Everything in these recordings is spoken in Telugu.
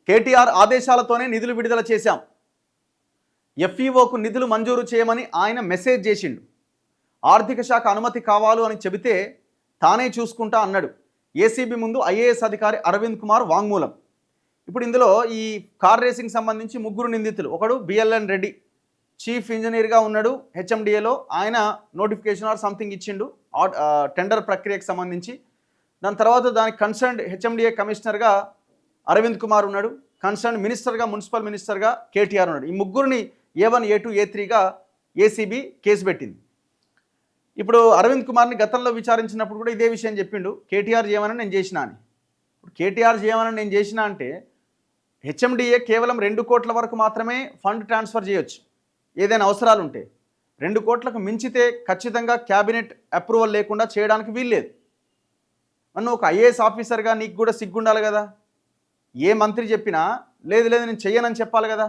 కేటీఆర్ ఆదేశాలతోనే నిధులు విడుదల చేశాం. ఎఫ్ఈఓకు నిధులు మంజూరు చేయమని ఆయన మెసేజ్ చేసిండు. ఆర్థిక శాఖ అనుమతి కావాలు అని చెబితే తానే చూసుకుంటా అన్నాడు. ఏసీబీ ముందు ఐఏఎస్ అధికారి అరవింద్ కుమార్ వాంగ్మూలం. ఇప్పుడు ఇందులో ఈ కార్ రేసింగ్ సంబంధించి ముగ్గురు నిందితులు. ఒకడు బిఎల్ఎన్ రెడ్డి, చీఫ్ ఇంజనీర్గా ఉన్నాడు హెచ్ఎండిఏలో. ఆయన నోటిఫికేషన్ ఆర్ సంథింగ్ ఇచ్చిండు టెండర్ ప్రక్రియకు సంబంధించి. దాని తర్వాత దానికి కన్సర్న్డ్ హెచ్ఎండిఏ కమిషనర్గా అరవింద్ కుమార్ ఉన్నాడు. కన్సర్న్ మినిస్టర్గా, మున్సిపల్ మినిస్టర్గా కేటీఆర్ ఉన్నాడు. ఈ ముగ్గురిని A1, A2, A3గా ఏసీబీ కేసు పెట్టింది. ఇప్పుడు అరవింద్ కుమార్ని గతంలో విచారించినప్పుడు కూడా ఇదే విషయం చెప్పిండు, కేటీఆర్ చేయమని నేను చేసినా అని. ఇప్పుడు కేటీఆర్ చేయమని నేను చేసినా అంటే హెచ్ఎండిఏ కేవలం 2 కోట్ల వరకు మాత్రమే ఫండ్ ట్రాన్స్ఫర్ చేయొచ్చు ఏదైనా అవసరాలు ఉంటే. 2 కోట్లకు మించితే ఖచ్చితంగా క్యాబినెట్ అప్రూవల్ లేకుండా చేయడానికి వీల్లేదు. నన్ను ఒక ఐఏఎస్ ఆఫీసర్గా నీకు కూడా సిగ్గుండాలి కదా. ఏ మంత్రి చెప్పినా లేదు నేను చెయ్యనని చెప్పాలి కదా.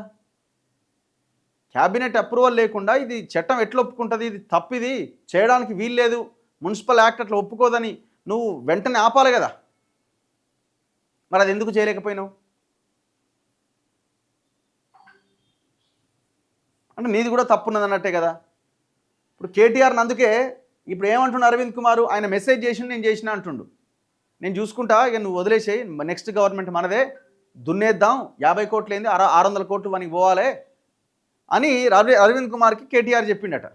క్యాబినెట్ అప్రూవల్ లేకుండా ఇది చట్టం ఎట్లా ఒప్పుకుంటుంది, ఇది తప్పిది, చేయడానికి వీల్లేదు, మున్సిపల్ యాక్ట్ అట్లా ఒప్పుకోదని నువ్వు వెంటనే ఆపాలి కదా. మరి అది ఎందుకు చేయలేకపోయినావు? అంటే నీది కూడా తప్పున్నది అన్నట్టే కదా. ఇప్పుడు కేటీఆర్ని అందుకే ఇప్పుడు ఏమంటున్నా అరవింద్ కుమార్, ఆయన మెసేజ్ చేసి నేను చేసిన అంటుండు. నేను చూసుకుంటా, ఇక నువ్వు వదిలేసేయి, నెక్స్ట్ గవర్నమెంట్ మనదే, దున్నేద్దాం, 50 కోట్లు ఏంది 600 కోట్లు మనకి పోవాలి అని అరవింద్ కుమార్కి కేటీఆర్ చెప్పిండట.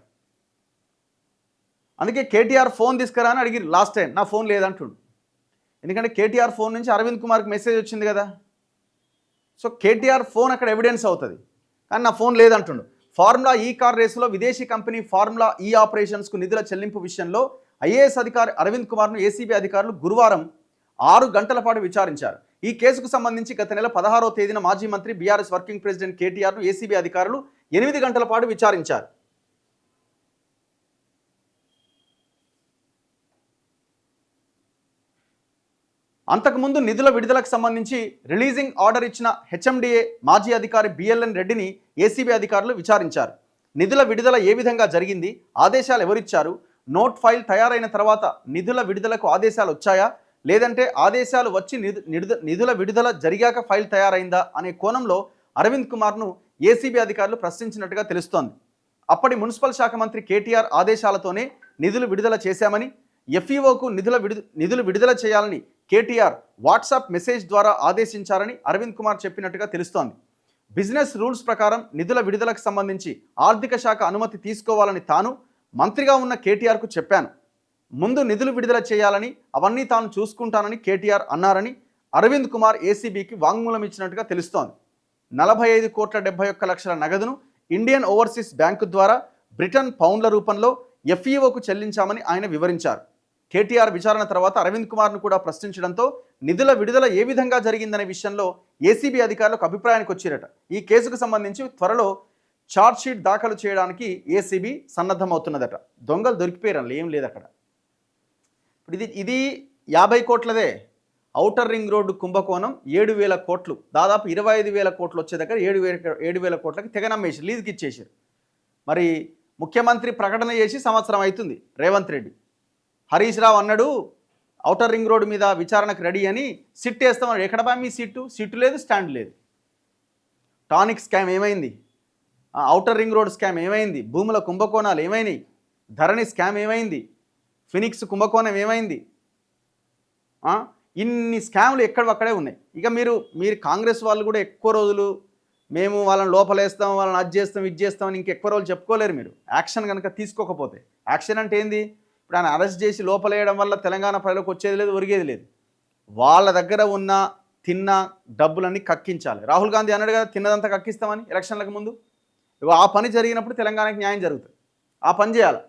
అందుకే కేటీఆర్ ఫోన్ తీసుకురా అని అడిగిరు లాస్ట్ టైం. నా ఫోన్ లేదంటుండు. ఎందుకంటే కేటీఆర్ ఫోన్ నుంచి అరవింద్ కుమార్కి మెసేజ్ వచ్చింది కదా. సో కేటీఆర్ ఫోన్ అక్కడ ఎవిడెన్స్ అవుతుంది, కానీ నా ఫోన్ లేదంటుండు. ఫార్ములా ఈ కార్ రేసులో విదేశీ కంపెనీ ఫార్ములా ఈ ఆపరేషన్స్కు నిధుల చెల్లింపు విషయంలో ఐఏఎస్ అధికారి అరవింద్ కుమార్ను ఏసీబీ అధికారులు గురువారం 6 గంటల పాటు విచారించారు. ఈ కేసుకు సంబంధించి గత నెల 16వ తేదీన మాజీ మంత్రి బీఆర్ఎస్ వర్కింగ్ ప్రెసిడెంట్ కేటీఆర్ను ఏసీబీ అధికారులు 8 గంటల పాటు విచారించారు. అంతకుముందు నిధుల విడుదలకు సంబంధించి రిలీజింగ్ ఆర్డర్ ఇచ్చిన హెచ్ఎండిఏ మాజీ అధికారి బిఎల్ఎన్ రెడ్డిని ఏసీబీ అధికారులు విచారించారు. నిధుల విడుదల ఏ విధంగా జరిగింది, ఆదేశాలు ఎవరిచ్చారు, నోట్ ఫైల్ తయారైన తర్వాత నిధుల విడుదలకు ఆదేశాలు వచ్చాయా, లేదంటే ఆదేశాలు వచ్చి నిధుల విడుదల జరిగాక ఫైల్ తయారైందా అనే కోణంలో అరవింద్ కుమార్ను ఏసీబీ అధికారులు ప్రశ్నించినట్టుగా తెలుస్తోంది. అప్పటి మున్సిపల్ శాఖ మంత్రి కేటీఆర్ ఆదేశాలతోనే నిధులు విడుదల చేశామని, ఎఫ్ఈఓకు నిధులు విడుదల చేయాలని కేటీఆర్ వాట్సాప్ మెసేజ్ ద్వారా ఆదేశించారని అరవింద్ కుమార్ చెప్పినట్టుగా తెలుస్తోంది. బిజినెస్ రూల్స్ ప్రకారం నిధుల విడుదలకు సంబంధించి ఆర్థిక శాఖ అనుమతి తీసుకోవాలని తాను మంత్రిగా ఉన్న కేటీఆర్కు చెప్పాను. ముందు నిధులు విడుదల చేయాలని, అవన్నీ తాను చూసుకుంటానని కేటీఆర్ అన్నారని అరవింద్ కుమార్ ఏసీబీకి వాంగ్మూలం ఇచ్చినట్టుగా తెలుస్తోంది. 45,71,00,000 నగదును ఇండియన్ ఓవర్సీస్ బ్యాంకు ద్వారా బ్రిటన్ పౌండ్ల రూపంలో ఎఫ్ఈఓకు చెల్లించామని ఆయన వివరించారు. కేటీఆర్ విచారణ తర్వాత అరవింద్ కుమార్ను కూడా ప్రశ్నించడంతో నిధుల విడుదల ఏ విధంగా జరిగిందనే విషయంలో ఏసీబీ అధికారులకు అభిప్రాయానికి వచ్చారట. ఈ కేసుకు సంబంధించి త్వరలో ఛార్జ్షీట్ దాఖలు చేయడానికి ఏసీబీ సన్నద్ధమవుతున్నదట. దొంగలు దొరికిపోయారు, ఏం లేదు అక్కడ. ఇప్పుడు ఇది 50 కోట్లదే. ఔటర్ రింగ్ రోడ్డు కుంభకోణం 7,000 కోట్లు, దాదాపు 25,000 కోట్లు వచ్చే దగ్గర 7,000 కోట్లకి తెగనమ్మేసి లీజుకి ఇచ్చేసారు. మరి ముఖ్యమంత్రి ప్రకటన చేసి సంవత్సరం అవుతుంది రేవంత్ రెడ్డి. హరీష్ రావు అన్నాడు ఔటర్ రింగ్ రోడ్డు మీద విచారణకు రెడీ అని, సిట్ వేస్తామన్నాడు. ఎక్కడ బా మీ సిట్టు లేదు, స్టాండ్ లేదు. టానిక్ స్కామ్ ఏమైంది, ఔటర్ రింగ్ రోడ్ స్కామ్ ఏమైంది, భూముల కుంభకోణాలు ఏమైనాయి, ధరణి స్కామ్ ఏమైంది, ఫినిక్స్ కుంభకోణం ఏమైంది, ఇన్ని స్కామ్లు ఎక్కడక్కడే ఉన్నాయి. ఇక మీరు కాంగ్రెస్ వాళ్ళు కూడా ఎక్కువ రోజులు మేము వాళ్ళని లోపలేస్తాం, వాళ్ళని అది చేస్తాం, ఇది చేస్తామని ఇంకెక్కువ రోజులు చెప్పుకోలేరు మీరు, యాక్షన్ కనుక తీసుకోకపోతే. యాక్షన్ అంటే ఏంది? ఇప్పుడు ఆయన అరెస్ట్ చేసి లోపలేయడం వల్ల తెలంగాణ ప్రజలకు వచ్చేది లేదు, ఒరిగేది లేదు. వాళ్ళ దగ్గర ఉన్న తిన్న డబ్బులన్నీ కక్కించాలి. రాహుల్ గాంధీ అన్నాడు కదా తిన్నదంతా కక్కిస్తామని ఎలక్షన్లకు ముందు. ఆ పని జరిగినప్పుడు తెలంగాణకి న్యాయం జరుగుతుంది. ఆ పని చేయాలి.